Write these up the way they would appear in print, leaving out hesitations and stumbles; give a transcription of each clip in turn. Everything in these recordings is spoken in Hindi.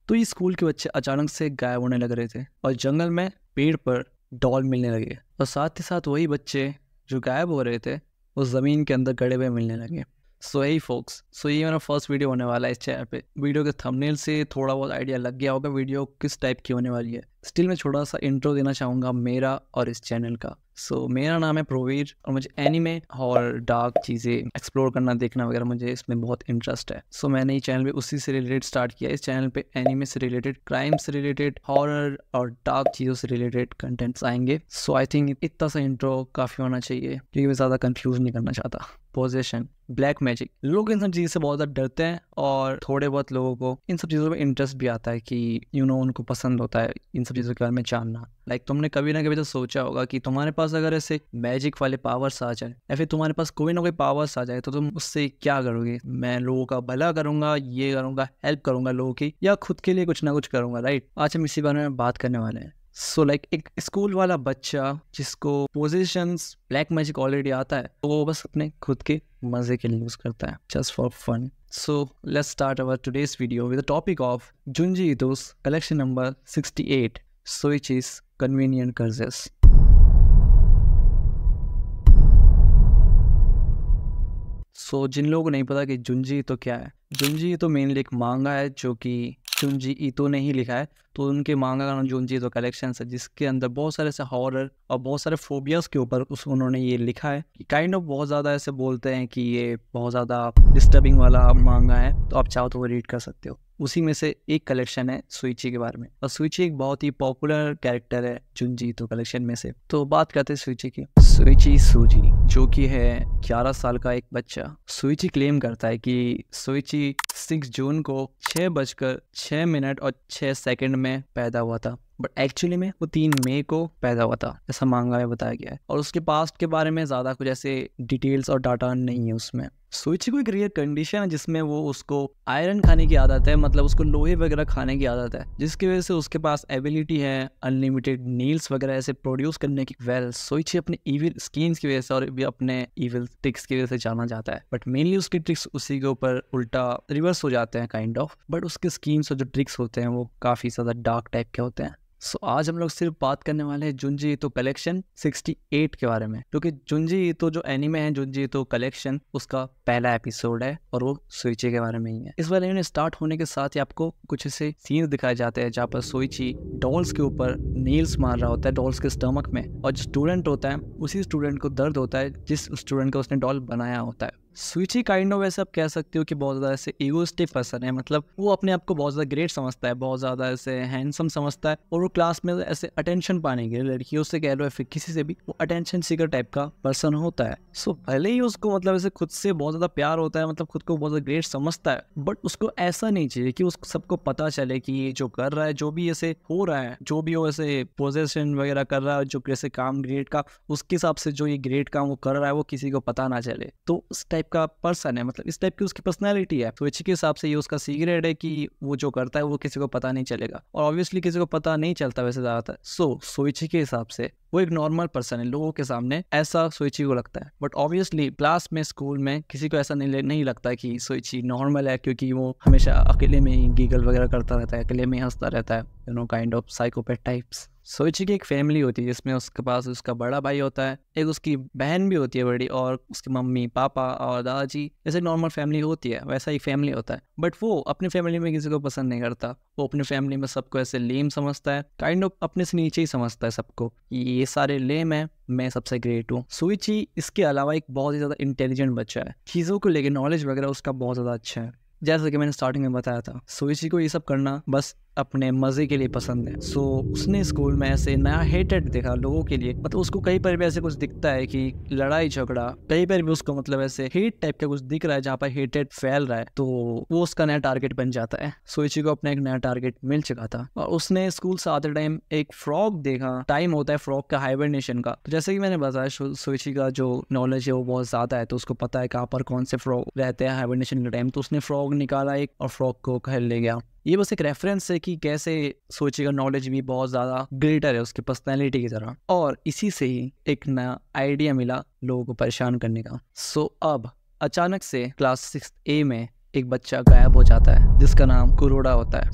तो ये स्कूल के बच्चे अचानक से गायब होने लग रहे थे और जंगल में पेड़ पर डॉल मिलने लगे और साथ ही साथ वही बच्चे जो गायब हो रहे थे वो ज़मीन के अंदर गड़े हुए मिलने लगे। सो यही फोक्स, ये मेरा फर्स्ट वीडियो होने वाला है इस चैनल पे। वीडियो के थंबनेल से थोड़ा बहुत आइडिया लग गया होगा वीडियो किस टाइप की होने वाली है। स्टिल मैं छोटा सा इंट्रो देना चाहूँगा मेरा और इस चैनल का। मेरा नाम है प्रोवीर और मुझे एनीमे और डार्क चीज़ें एक्सप्लोर करना, देखना वगैरह मुझे इसमें बहुत इंटरेस्ट है। मैंने ये चैनल भी उसी से रिलेटेड स्टार्ट किया। इस चैनल पे एनीमे से रिलेटेड, क्राइम से रिलेटेड, हॉरर और डार्क चीज़ों से रिलेटेड कंटेंट्स आएंगे। आई थिंक इतना सा इंट्रो काफ़ी होना चाहिए क्योंकि मैं ज़्यादा कंफ्यूज नहीं करना चाहता। पोजेशन, ब्लैक मैजिक, लोग इन सब चीज़ से बहुत ज़्यादा डरते हैं और थोड़े बहुत लोगों को इन सब चीज़ों में इंटरेस्ट भी आता है कि उनको पसंद होता है इन सब चीज़ों के बारे में जानना। तुमने कभी ना कभी तो सोचा होगा कि तुम्हारे पास अगर ऐसे मैजिक वाले पावर्स आ जाए या फिर तुम्हारे पास कोई ना कोई पावर्स आ जाए तो तुम उससे क्या करोगे? मैं लोगों का भला करूंगा, ये करूंगा, हेल्प करूंगा लोगों की, या खुद के लिए कुछ ना कुछ करूंगा, राइट? आज हम इसी बारे में बात करने वाले हैं। एक स्कूल वाला बच्चा जिसको पोजीशंस, ब्लैक मैजिक ऑलरेडी आता है तो वो बस अपने खुद के मजे के लिए यूज करता है, just for fun. Let's start our today's video with the topic of Junji Ito's collection number 68, Soichi's Convenient Curses। जिन लोगों को नहीं पता कि जुंजी ईटो क्या है, जुंजी ईटो मेनली एक मांगा है जो कि जुंजी ईटो ने ही लिखा है। तो उनके मांगा का नाम जुंजी ईटो कलेक्शन है, जिसके अंदर बहुत सारे ऐसे हॉरर और बहुत सारे फोबियाज के ऊपर उन्होंने ये लिखा है। काइंड ऑफ बहुत ज़्यादा ऐसे बोलते हैं कि ये बहुत ज़्यादा डिस्टर्बिंग वाला मांगा है, तो आप चाहो तो वो रीड कर सकते हो। उसी में से एक कलेक्शन है सुइची के बारे में, और सुइची एक बहुत ही पॉपुलर कैरेक्टर है जुंजी ईटो कलेक्शन में से। तो बात करते हैं सुइची की। सुइची सूजी जो कि है 11 साल का एक बच्चा। सुइची क्लेम करता है कि सुइची 6 जून को 6:06 और 6 सेकंड में पैदा हुआ था, बट एक्चुअली में वो 3 मई को पैदा हुआ था, ऐसा मांगा में बताया गया है। और उसके पास्ट के बारे में ज़्यादा कुछ ऐसे डिटेल्स और डाटा नहीं है उसमें। सुइची को एक रेयर कंडीशन है जिसमें उसको आयरन खाने की आदत है, मतलब उसको लोहे वगैरह खाने की आदत है, जिसकी वजह से उसके पास एबिलिटी है अनलिमिटेड नील्स वगैरह ऐसे प्रोड्यूस करने की। सुइची अपने इविल स्किन्स की वजह से और भी अपने इविल ट्रिक्स की वजह से जाना जाता है, बट मेनली उसके ट्रिक्स उसी के ऊपर उल्टा रिवर्स हो जाते हैं काइंड ऑफ। बट उसके स्कीम्स और जो ट्रिक्स होते हैं वो काफ़ी ज़्यादा डार्क टाइप के होते हैं। आज हम लोग सिर्फ बात करने वाले हैं जुंजी ईटो कलेक्शन 68 के बारे में, क्योंकि जुंजी ईटो जो एनीमे है जुंजी ईटो कलेक्शन उसका पहला एपिसोड है और वो सोइची के बारे में ही है। इस बारे में स्टार्ट होने के साथ ही आपको कुछ ऐसे सीन दिखाए जाते हैं जहाँ पर सोइची डॉल्स के ऊपर नील्स मार रहा होता है, डॉल्स के स्टमक में, और जो स्टूडेंट होता है उसी स्टूडेंट को दर्द होता है जिस स्टूडेंट का उसने डॉल बनाया होता है। सुइची काइंड ऑफ ऐसे आप कह सकते हो कि बहुत ज़्यादा ऐसे ईगोइस्टिक पर्सन है, मतलब वो अपने आप को बहुत ज़्यादा ग्रेट समझता है, बहुत ज़्यादा ऐसे हैंडसम समझता है, और वो क्लास में ऐसे अटेंशन पाने के लिए लड़कियों से कह लो या फिर किसी से भी वो अटेंशन सीकर टाइप का पर्सन होता है। भले ही उसको मतलब ऐसे खुद से बहुत ज़्यादा प्यार होता है, मतलब खुद को बहुत ज़्यादा ग्रेट समझता है, बट उसको ऐसा नहीं चाहिए कि उसको सबको पता चले कि ये जो कर रहा है, जो भी ऐसे हो रहा है, जो भी वो ऐसे पोजेशन वगैरह कर रहा है, जो कैसे काम ग्रेट का, उसके हिसाब से जो ये ग्रेट काम वो कर रहा है वो किसी को पता ना चले। तो उस टाइप का पर्सन है, मतलब इस टाइप की उसकी पर्सनैलिटी है। तो के हिसाब से ये उसका सीक्रेट है कि वो जो करता है वो किसी को पता नहीं चलेगा, और ऑब्वियसली किसी को पता नहीं चलता वैसे ज़्यादातर। सोइची के हिसाब से वो एक नॉर्मल पर्सन है, लोगों के सामने ऐसा सोइची को लगता है, बट ऑब्वियसली क्लास में, स्कूल में किसी को ऐसा नहीं लगता कि सोइची नॉर्मल है, क्योंकि वो हमेशा अकेले में ही गीगल वगैरह करता रहता है, अकेले में ही हंसता रहता है, काइंड ऑफ साइकोपैथ टाइप्स। सोइची की एक फैमिली होती है जिसमें उसके पास उसका बड़ा भाई होता है, एक उसकी बहन भी होती है बड़ी, और उसकी मम्मी पापा और दादाजी, जैसे नॉर्मल फैमिली होती है वैसा ही फैमिली होता है। बट वो अपनी फैमिली में किसी को पसंद नहीं करता, वो अपनी फैमिली में सबको ऐसे लेम समझता है, काइंड ऑफ अपने से नीचे ही समझता है सबको, ये सारे लेम है, मैं सबसे ग्रेट हूँ। सुइची इसके अलावा एक बहुत ही ज़्यादा इंटेलिजेंट बच्चा है, चीज़ों को लेकर नॉलेज वगैरह उसका बहुत ज़्यादा अच्छा है। जैसा कि मैंने स्टार्टिंग में बताया था, सुइची को ये सब करना बस अपने मजे के लिए पसंद है। उसने स्कूल में ऐसे नया हेटेड देखा लोगों के लिए, मतलब उसको कहीं पर भी ऐसे कुछ दिखता है कि लड़ाई झगड़ा, कहीं पर भी उसको मतलब ऐसे हेट टाइप का कुछ दिख रहा है जहाँ पर हेटेड फैल रहा है, तो वो उसका नया टारगेट बन जाता है। सोइची को अपना एक नया टारगेट मिल चुका था, और उसने स्कूल से आते टाइम एक फ्रॉग देखा। टाइम होता है फ्रॉग का हाइबरनेशन का, तो जैसे कि मैंने बताया सोइची का जो नॉलेज है वो बहुत ज्यादा है, तो उसको पता है कहाँ पर कौन से फ्रॉग रहते हैं हाइबरनेशन के टाइम। तो उसने फ्रॉग निकाला एक और फ्रॉग को घर ले गया। ये बस एक रेफरेंस है कि कैसे सोची का नॉलेज भी बहुत ज़्यादा ग्रेटर है उसकी पर्सनैलिटी की तरह, और इसी से ही एक नया आइडिया मिला लोगों को परेशान करने का। अब अचानक से क्लास 6A में एक बच्चा गायब हो जाता है जिसका नाम कुरोड़ा होता है।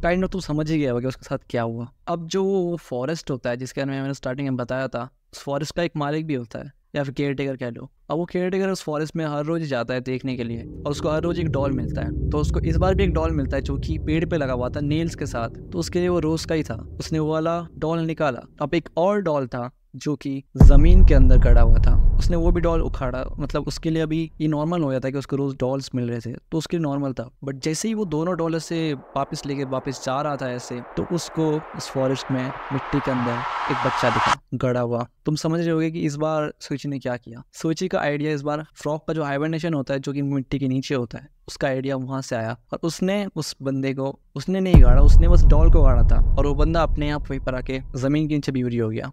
काइंड ऑफ तुम समझ ही गया होगा कि उसके साथ क्या हुआ। अब जो वो फॉरेस्ट होता है जिसके बारे में मैंने स्टार्टिंग में बताया था, उस फॉरेस्ट का एक मालिक भी होता है या फिर केयर टेकर कह लो। अब वो केयर टेकर उस फॉरेस्ट में हर रोज जाता है देखने के लिए और उसको हर रोज एक डॉल मिलता है। तो उसको इस बार भी एक डॉल मिलता है जो कि पेड़ पे लगा हुआ था नेल्स के साथ। तो उसके लिए वो रोज का ही था, उसने वो वाला डॉल निकाला। अब एक और डॉल था जो कि जमीन के अंदर गड़ा हुआ था, उसने वो भी डॉल उखाड़ा। मतलब उसके लिए अभी ये नॉर्मल हो जाता है कि उसको रोज डॉल्स मिल रहे थे, तो उसके लिए नॉर्मल था। बट जैसे ही वो दोनों डॉलर से वापस लेके वापस जा रहा था ऐसे, तो उसको उस फॉरेस्ट में मिट्टी के अंदर एक बच्चा दिखा गड़ा हुआ। तुम समझ रहे होगे कि इस बार सोइची ने क्या किया। सोइची का आइडिया इस बार फ्रॉग का जो हाइबरनेशन होता है जो कि मिट्टी के नीचे होता है, उसका आइडिया वहां से आया और उसने उस बंदे को, उसने नहीं गाड़ा, उसने बस डॉल को गाड़ा था और वो बंदा अपने आप वहीं पर आके जमीन के नीचे ब्यूरी हो गया।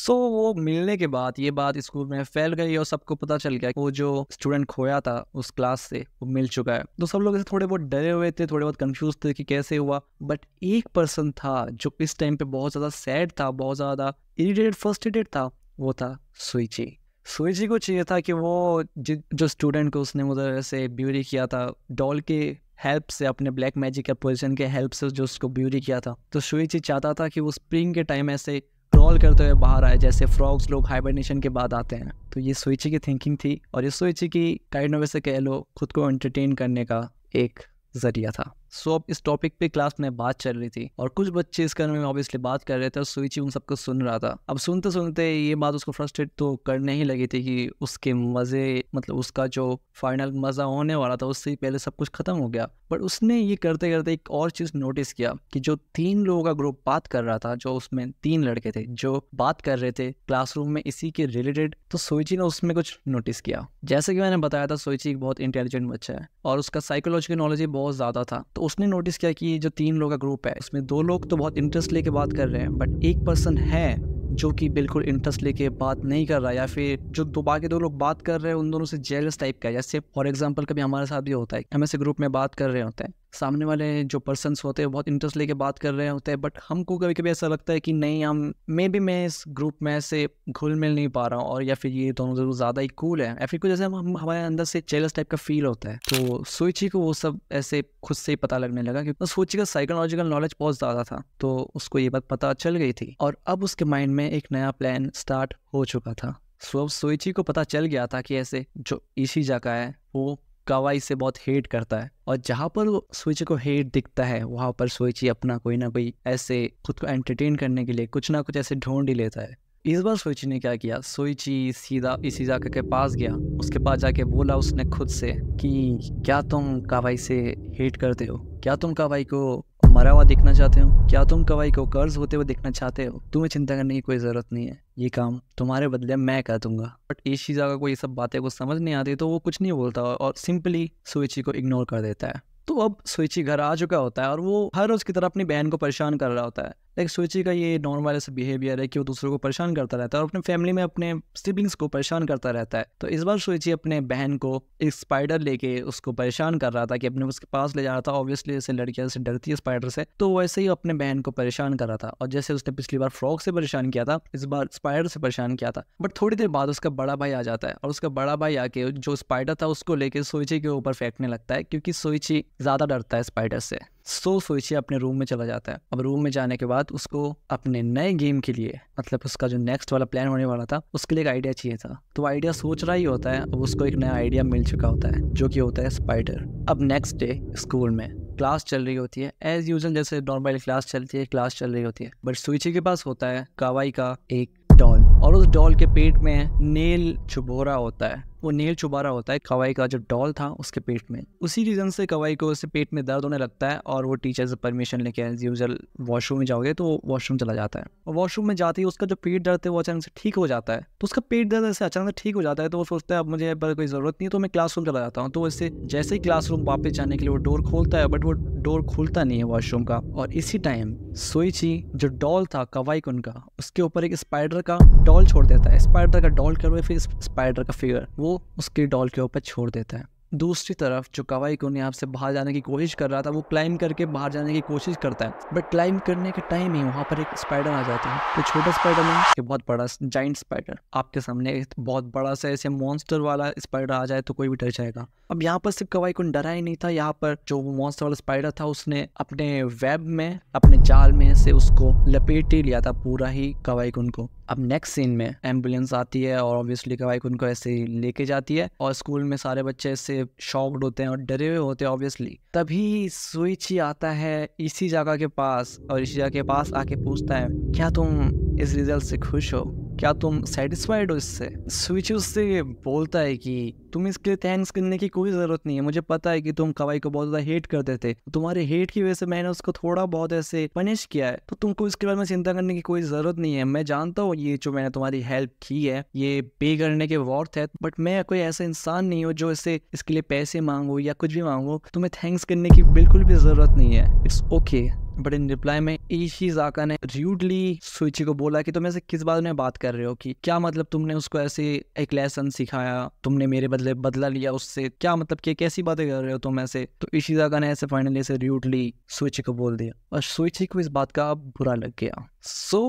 वो मिलने के बाद ये बात स्कूल में फैल गई और सबको पता चल गया वो जो स्टूडेंट खोया था उस क्लास से वो मिल चुका है। तो सब लोग ऐसे थोड़े बहुत डरे हुए थे, थोड़े बहुत कंफ्यूज थे कि कैसे हुआ। बट एक पर्सन था जो इस टाइम पे बहुत ज़्यादा सैड था, बहुत ज़्यादा इरिटेटेड, फ्रस्ट्रेटेड था, वो था सोइची। सोइची को चाहिए था कि वो जो स्टूडेंट को उसने उधर से ब्यूरी किया था डॉल के हेल्प से, अपने ब्लैक मैजिक या पोजीशन के हेल्प से जो उसको ब्यूटी किया था, तो सोइची चाहता था कि वो स्प्रिंग के टाइम ऐसे क्रॉल करते हुए बाहर आए जैसे फ्रॉग्स लोग हाइबरनेशन के बाद आते हैं। तो ये सोइची की थिंकिंग थी और ये सोइची की काइंड ऑफ वैसे कह लो खुद को एंटरटेन करने का एक जरिया था। अब इस टॉपिक पे क्लास में बात चल रही थी और कुछ बच्चे इस कारण में ऑब्वियसली बात कर रहे थे और सोइची उन सबको सुन रहा था। अब सुनते सुनते ये बात उसको फ्रस्ट्रेट तो करने ही लगी थी कि उसके मज़े, मतलब उसका जो फाइनल मज़ा होने वाला था उससे पहले सब कुछ खत्म हो गया। बट उसने ये करते करते एक और चीज़ नोटिस किया कि जो 3 लोगों का ग्रुप बात कर रहा था, जो उसमें 3 लड़के थे जो बात कर रहे थे क्लासरूम में इसी के रिलेटेड, तो सोइची ने उसमें कुछ नोटिस किया। जैसे कि मैंने बताया था सोइची एक बहुत इंटेलिजेंट बच्चा है और उसका साइकोलॉजिकल नॉलेज बहुत ज़्यादा था। तो उसने नोटिस किया कि जो 3 लोगों का ग्रुप है उसमें 2 लोग तो बहुत इंटरेस्ट लेके बात कर रहे हैं, बट एक पर्सन है जो कि बिल्कुल इंटरेस्ट लेके बात नहीं कर रहा, या फिर जो बाकी 2 लोग बात कर रहे हैं उन दोनों से जेलस टाइप का है। जैसे फॉर एग्जांपल कभी हमारे साथ भी होता है, हम ऐसे ग्रुप में बात कर रहे होते हैं, सामने वाले जो पर्सन्स होते हैं बहुत इंटरेस्ट लेके बात कर रहे होते हैं, बट हमको कभी कभी ऐसा लगता है कि नहीं, हम मैं इस ग्रुप में ऐसे घुल मिल नहीं पा रहा हूँ, और या फिर ये दोनों ज़्यादा ही कूल है, या फिर कुछ जैसे हम हमारे अंदर से जेलस टाइप का फील होता है। तो सोइची को वो सब ऐसे खुद से ही पता लगने लगा क्योंकि सोइची का साइकोलॉजिकल नॉलेज बहुत ज़्यादा था, तो उसको ये बात पता चल गई थी और अब उसके माइंड में एक नया प्लान स्टार्ट हो चुका था। अब सोइची को पता चल गया था कि ऐसे जो इशिजा का है वो कावाई से बहुत हेट करता है, और जहाँ पर सोइची को हेट दिखता है वहाँ पर सोइची अपना कोई ना कोई ऐसे खुद को एंटरटेन करने के लिए कुछ ना कुछ ऐसे ढूंढ ही लेता है। इस बार सोइची ने क्या किया, सोइची सीधा इशिजाका के पास गया, उसके पास जाके बोला उसने खुद से कि क्या तुम कावाई से हेट करते हो, क्या तुम कावाई को मरा हुआ देखना चाहते हो, क्या तुम कावाई को कर्ज होते हुए देखना चाहते हो, तुम्हें चिंता करने की कोई ज़रूरत नहीं है, ये काम तुम्हारे बदले मैं कर दूंगा। बट इशिजाका को ये सब बातें कुछ समझ नहीं आती, तो वो कुछ नहीं बोलता और सिंपली सोइची को इग्नोर कर देता है। तो अब सोइची घर आ चुका होता है और वो हर रोज़ की तरह अपनी बहन को परेशान कर रहा होता है। लाइक सोइची का ये नॉर्मल ऐसा बिहेवियर है कि वो दूसरों को परेशान करता रहता है और अपने फैमिली में अपने सिबलिंग्स को परेशान करता रहता है। तो इस बार सोइची अपने बहन को एक स्पाइडर लेके उसको परेशान कर रहा था कि अपने उसके पास ले जा रहा था। ऑब्वियसली जैसे लड़कियां से डरती है स्पाइडर से, तो वैसे ही अपने बहन को परेशान कर रहा था, और जैसे उसने पिछली बार फ्रॉग से परेशान किया था इस बार स्पाइडर से परेशान किया था। बट थोड़ी देर बाद उसका बड़ा भाई आ जाता है और उसका बड़ा भाई आके जो स्पाइडर था उसको लेके सोइची के ऊपर फेंकने लगता है क्योंकि सोइची ज़्यादा डरता है स्पाइडर से। सोइची अपने रूम में चला जाता है। अब रूम में जाने के बाद उसको अपने नए गेम के लिए, मतलब उसका जो नेक्स्ट वाला प्लान होने वाला था उसके लिए एक आइडिया चाहिए था, तो आइडिया सोच रहा ही होता है। अब उसको एक नया आइडिया मिल चुका होता है जो कि होता है स्पाइडर। अब नेक्स्ट डे स्कूल में क्लास चल रही होती है एज यूजुअल, जैसे नॉर्मल क्लास चलती है, क्लास चल रही होती है, बट सोइची के पास होता है कावाई का एक डॉल, और उस डॉल के पेट में नेल चुभो रहा होता है। वो नेल चुभा रहा होता है कवाई का जो डॉल था उसके पेट में। उसी रीजन से कवाई को उससे पेट में दर्द होने लगता है और वो टीचर से परमिशन लेके एज यूजुअल वॉशरूम में जाओगे तो वॉशरूम चला जाता है, और वॉशरूम में जाते ही उसका जो पेट दर्द है वो अचानक से ठीक हो जाता है। तो उसका पेट दर्द ऐसे अचानक से ठीक हो जाता है, तो वो सोचता है अब मुझे पर कोई ज़रूरत नहीं है, तो मैं क्लासरूम चला जाता हूँ। तो वैसे जैसे ही क्लासरूम वापस जाने के लिए वो डोर खोलता है, बट वो डोर खुलता नहीं है वॉशरूम का, और इसी टाइम सोइची जो डॉल था कवाई कुन का, उसके ऊपर एक स्पाइडर का डॉल छोड़ देता है। स्पाइडर का डॉल कर फिर स्पाइडर का फिगर वो उसके डॉल के ऊपर छोड़ देता है। दूसरी तरफ जो कवाई कुन यहाँ से बाहर जाने की कोशिश कर रहा था, वो क्लाइंब करके बाहर जाने की कोशिश करता है, बट क्लाइंब करने के टाइम ही वहाँ पर एक स्पाइडर आ जाता है। तो छोटा स्पाइडर नहीं, एक बहुत बड़ा जाइंट स्पाइडर आपके सामने, एक बहुत बड़ा सा ऐसे मॉन्स्टर वाला स्पाइडर आ जाए तो कोई भी डर जाएगा। अब यहाँ पर सिर्फ कवाई कुन डरा ही नहीं था, यहाँ पर जो मॉन्स्टर वाला स्पाइडर था उसने अपने वेब में, अपने जाल में से उसको लपेट ही लिया था पूरा ही कवाई कुन को। अब नेक्स्ट सीन में एम्बुलेंस आती है और ऑब्वियसली कवाई कुन को ऐसे ही लेके जाती है और स्कूल में सारे बच्चे ऐसे शॉक्ड होते हैं और डरे हुए होते हैं ऑब्वियसली। तभी सुइची आता है इसी जगह के पास और इसी जगह के पास आके पूछता है, क्या तुम इस रिजल्ट से खुश हो? क्या तुम सेटिस्फाइड हो इससे? सुइची उससे बोलता है कि तुम इसके लिए थैंक्स करने की कोई ज़रूरत नहीं है, मुझे पता है कि तुम कवाई को बहुत ज़्यादा हेट करते थे, तुम्हारे हेट की वजह से मैंने उसको थोड़ा बहुत ऐसे पनिश किया है, तो तुमको इसके बारे में चिंता करने की कोई ज़रूरत नहीं है। मैं जानता हूँ ये जो मैंने तुम्हारी हेल्प की है ये पे करने के वर्थ है, बट मैं कोई ऐसा इंसान नहीं हूँ जो इसके लिए पैसे मांगू या कुछ भी मांगू। तुम्हें थैंक्स करने की बिल्कुल भी ज़रूरत नहीं है, it's okay. But in reply में इशिज़ाका ने रूडली सुइची को बोला कि तुम ऐसे किस बात में बात कर रहे हो, कि क्या मतलब तुमने उसको ऐसे एक लेसन सिखाया, तुमने मेरे बदले बदला लिया उससे, क्या मतलब कि कैसी बातें कर रहे हो तुम ऐसे? तो इशिज़ाका ने ऐसे फाइनली ऐसे रूडली सुइची को बोल दिया और सुइची को इस बात का बुरा लग गया।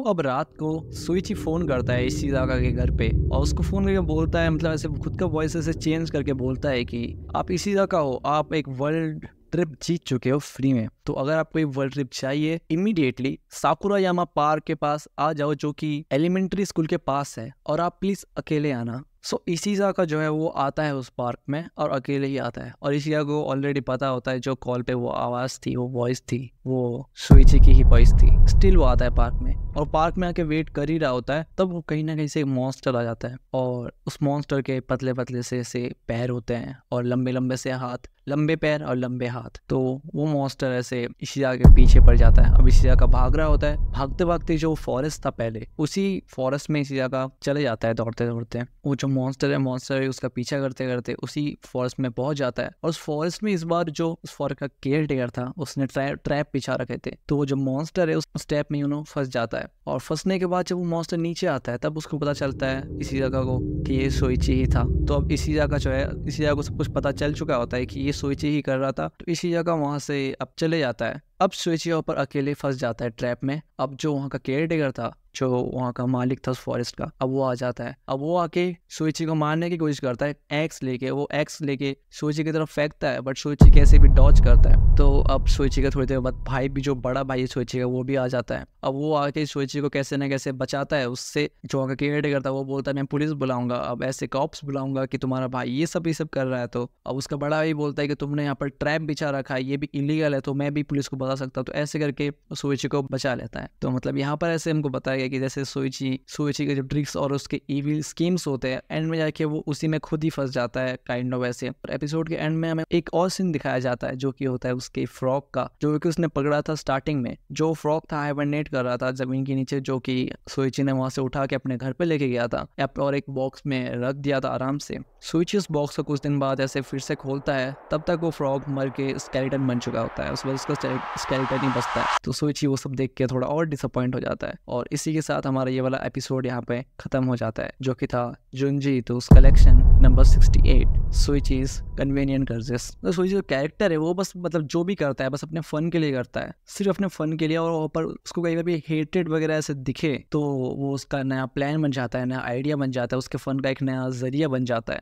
अब रात को सुइची फोन करता है इशिज़ाका के घर पे और उसको फोन करके बोलता है, मतलब ऐसे खुद का वॉइस ऐसे चेंज करके बोलता है कि आप इशिज़ाका हो, आप एक वर्ल्ड ट्रिप जीत चुके हो फ्री में, तो अगर आपको एक वर्ल्ड ट्रिप चाहिए इमीडिएटली साकुरायामा पार्क के पास आ जाओ जो कि एलिमेंट्री स्कूल के पास है, और आप प्लीज अकेले आना। इशिज़ाका जो है वो आता है उस पार्क में और अकेले ही आता है, और इशिज़ाका को ऑलरेडी पता होता है जो कॉल पे वो आवाज़ थी, वो वॉइस थी, वो सुइची की ही वॉइस थी। स्टिल वो आता है पार्क में और पार्क में आके वेट कर ही रहा होता है, तब वो कहीं ना कहीं से मॉन्स्टर आ जाता है और उस मॉन्स्टर के पतले पतले से पैर होते हैं और लंबे लंबे से हाथ, लंबे पैर और लंबे हाथ। तो वो मॉन्स्टर ऐसे इशिज़ाका के पीछे पड़ जाता है। अब इशिज़ाका भाग रहा होता है, भागते भागते जो फॉरेस्ट था पहले, उसी फॉरेस्ट में इशिज़ाका चले जाता है दौड़ते दौड़ते। वो जो मॉन्स्टर है उसका पीछा करते करते उसी फॉरेस्ट में पहुंच जाता है, और उस फॉरेस्ट में इस बार जो उस फॉरेस्ट का केयर टेकर था उसने ट्रैप बिछा रखे थे, तो वो जो मॉन्स्टर है उस ट्रैप में फंस जाता है। और फंसने के बाद जब वो मॉन्स्टर नीचे आता है तब उसको पता चलता है इशिज़ाका को कि ये सुइची ही था। तो अब इशिज़ाका जो है, इशिज़ाका को सब कुछ पता चल चुका होता है कि ये सुइची ही कर रहा था, तो इशिज़ाका वहां से अब चले जाता है। अब सुइची ऊपर अकेले फंस जाता है ट्रैप में। अब जो वहाँ का केयर टेकर था, जो वहाँ का मालिक था उस फॉरेस्ट का, अब वो आ जाता है। अब वो आके सुइची को मारने की कोशिश करता है, एक्स लेके सुइची की तरफ फेंकता है, बट सुइची कैसे भी डॉज करता है। तो अब सुइची का थोड़ी देर बाद भाई भी, जो बड़ा भाई है सुइची का, वो भी आ जाता है। अब वो आके सुइची को कैसे ना कैसे बचाता है उससे। जो वहाँ का केयर टेकर था वो बोलता है मैं पुलिस बुलाऊंगा, अब ऐसे कॉप्स बुलाऊंगा कि तुम्हारा भाई ये सब कर रहा है। तो अब उसका बड़ा भाई बोलता है कि तुमने यहाँ पर ट्रैप बिछा रखा है, ये भी इलीगल है, तो मैं भी पुलिस को बता सकता हूँ। तो ऐसे करके सुइची को बचा लेता है। तो मतलब यहाँ पर ऐसे हमको बताया गया कि जैसे सुइची के जो ट्रिक्स और उसके इविल स्कीम्स होते हैं, एंड में जाके वो उसी में खुद ही फंस जाता है काइंड ऑफ ऐसे। और एपिसोड के एंड में हमें एक और सीन दिखाया जाता है जो कि होता है उसके फ्रॉग का, जो कि उसने पकड़ा था स्टार्टिंग में। जो फ्रॉग था हाइबरनेट कर रहा था जमीन के नीचे, जो कि सुइची ने वहां से उठा के अपने घर पे लेके गया था और एक बॉक्स में रख दिया था आराम से। सुइची उस बॉक्स को कुछ दिन बाद ऐसे फिर से खोलता है, तब तक वो फ्रॉग मर के स्केलेटन बन चुका होता है, उस वजह उसका स्केलेटन ही बचता है। तो सुइची वो सब देख के थोड़ा और डिसअपॉइंट हो जाता है। और इसी के साथ हमारा ये वाला एपिसोड यहाँ पे खत्म हो जाता है, जो कि था जुंजी ईतो's कलेक्शन नंबर 68 सुइचीज कन्वीनियंट कर्जेस। तो सुइची जो कैरेक्टर है वो बस मतलब जो भी करता है बस अपने फन के लिए करता है, सिर्फ अपने फन के लिए। और ऊपर उसको कहीं भी हेटेड वगैरह ऐसे दिखे तो वो उसका नया प्लान बन जाता है, नया आइडिया बन जाता है, उसके फन का एक नया जरिया बन जाता है।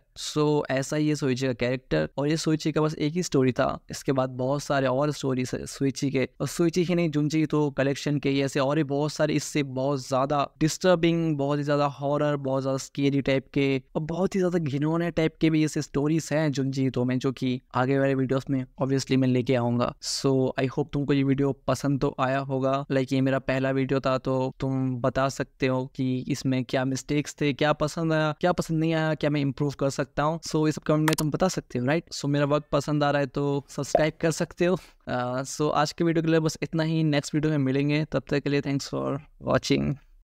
ऐसा ही है सुइची का कैरेक्टर। और ये सुइची का बस एक ही स्टोरी था, इसके बाद बहुत सारे और स्टोरीज है सुइची के, और सुइची ही नहीं जुंजी ईतो कलेक्शन के ऐसे और भी बहुत सारे इससे बहुत ज्यादा डिस्टर्बिंग, बहुत ही ज्यादा हॉरर, बहुत ज्यादा स्केरी टाइप के और बहुत ही ज्यादा घिनौने टाइप के भी ऐसे स्टोरीज हैं जुंजी ईतो में, जो कि आगे वाले वीडियोस में ऑब्वियसली मैं लेके आऊंगा। आई होप तुमको ये वीडियो पसंद तो आया होगा। ये मेरा पहला वीडियो था, तो तुम बता सकते हो कि इसमें क्या मिस्टेक्स थे, क्या पसंद आया, क्या पसंद नहीं आया, क्या मैं इंप्रूव कर सकता हूँ। ये सब कमेंट में तुम बता सकते हो, राइट। मेरा वर्क पसंद आ रहा है तो सब्सक्राइब कर सकते हो। आज के वीडियो के लिए बस इतना ही, नेक्स्ट वीडियो में मिलेंगे, तब तक के लिए थैंक्स फॉर वॉचिंग।